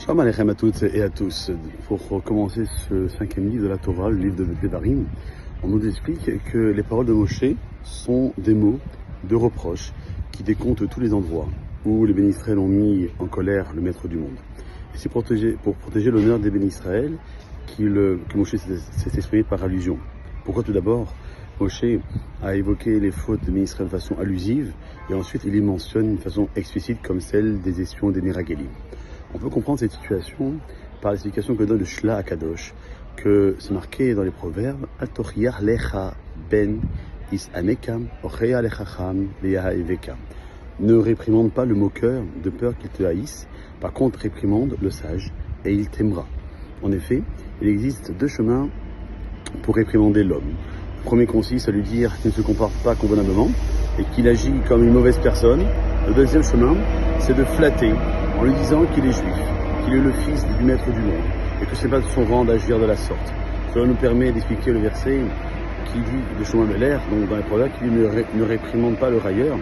Shalom Aleichem à toutes et à tous. Pour commencer ce 5e livre de la Torah, le livre de Devarim, on nous explique que les paroles de Moshe sont des mots de reproche qui décomptent tous les endroits où les bénis Israël ont mis en colère le maître du monde. Et c'est pour protéger l'honneur des bénis Israël que Moshe s'est exprimé par allusion. Pourquoi tout d'abord Moshe a évoqué les fautes des bénis Israël de façon allusive et ensuite il les mentionne de façon explicite comme celle des espions des Meragelim. On peut comprendre cette situation par l'explication que donne le Shla Akadosh, que c'est marqué dans les proverbes Al-Tochiach lecha ben is-aneka, ochea lechacham leyaha eveka. Ne réprimande pas le moqueur de peur qu'il te haïsse, par contre réprimande le sage et il t'aimera. En effet, il existe deux chemins pour réprimander l'homme. Le premier consiste à lui dire qu'il ne se comporte pas convenablement et qu'il agit comme une mauvaise personne. Le deuxième chemin, c'est de flatter en lui disant qu'il est juif, qu'il est le fils du maître du monde, et que ce n'est pas de son rang d'agir de la sorte. Cela nous permet d'expliquer le verset qui dit de Shlomo Ameler, donc dans les proverbes, qui ne réprimande pas le railleur.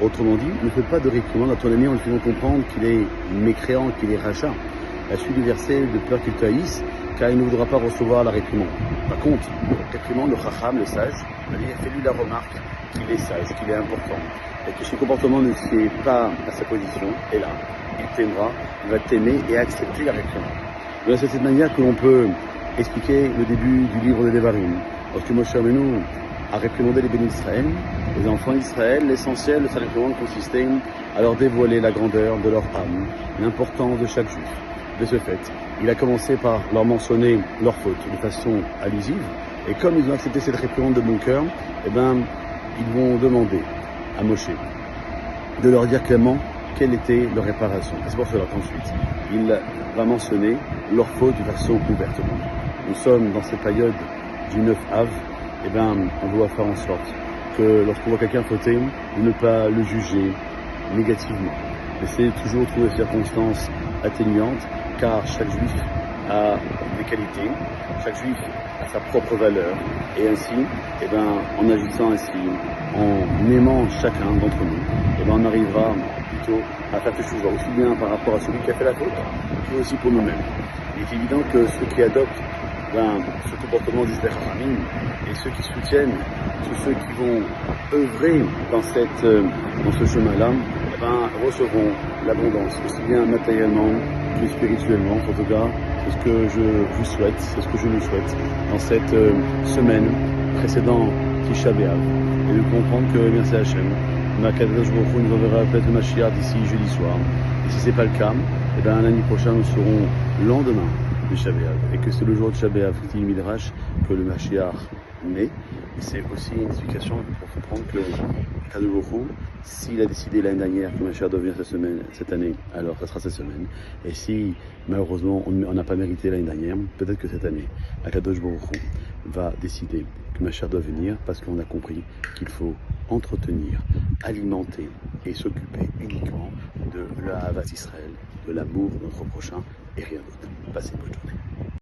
Autrement dit, ne fais pas de réprimande à ton ami en lui faisant comprendre qu'il est mécréant, qu'il est rachat. La suite du verset, de peur qu'il te haïsse, car il ne voudra pas recevoir la réprimande. Par contre, réprimande le chacham, le sage, fais-lui la remarque qu'il est sage, qu'il est important, et que son comportement ne sied pas à sa position, et là, il t'aimera, il va t'aimer et accepter la réprimande. Donc c'est de cette manière que l'on peut expliquer le début du livre de Devarim. Lorsque Moshe Rabbeinu a réprimandé les bénis d'Israël, les enfants d'Israël, l'essentiel de sa réprimande consistait à leur dévoiler la grandeur de leur âme, l'importance de chaque juif. De ce fait, il a commencé par leur mentionner leurs fautes de façon allusive, et comme ils ont accepté cette réprimande de bon cœur, ils vont demander à Moshe de leur dire clairement quelle était leur réparation. Et c'est pour cela qu'ensuite, il va mentionner leurs fautes de façon ouvertement. Nous sommes dans cette période du 9 Av, on doit faire en sorte que lorsqu'on voit quelqu'un fauter, de ne pas le juger négativement. Essayer de toujours trouver des circonstances atténuantes, car chaque juif a des qualités, chaque juif a sa propre valeur, et ainsi, en agissant ainsi, en aimant chacun d'entre nous, on arrivera plutôt à faire quelque chose aussi bien par rapport à celui qui a fait la faute, que aussi pour nous-mêmes. Il est évident que ceux qui adoptent ce comportement du Chachamim et ceux qui soutiennent, tous ceux qui vont œuvrer dans ce chemin-là, recevront l'abondance, aussi bien matériellement que spirituellement. En tout cas, c'est ce que je vous souhaite, c'est ce que je nous souhaite dans cette semaine précédant Tisha B'Av, et de comprendre que, merci à Hachem, Akadosh Baruch Hu nous enverra peut-être le Mashiach d'ici jeudi soir. Et si ce n'est pas le cas, l'année prochaine nous serons le lendemain de Tisha B'Av, et que c'est le jour de Tisha B'Av, dit Midrash, que le Mashiach naît. C'est aussi une explication pour comprendre que Akadosh Baruch Hu, s'il a décidé l'année dernière que le Mashiach doit venir cette année, alors ça sera cette semaine. Et si malheureusement on n'a pas mérité l'année dernière, peut-être que cette année, Akadosh Baruch Hu va décider que le Mashiach doit venir, parce qu'on a compris qu'il faut entretenir, alimenter et s'occuper uniquement de la Havat Israël, de l'amour de notre prochain et rien d'autre. Passez une bonne journée.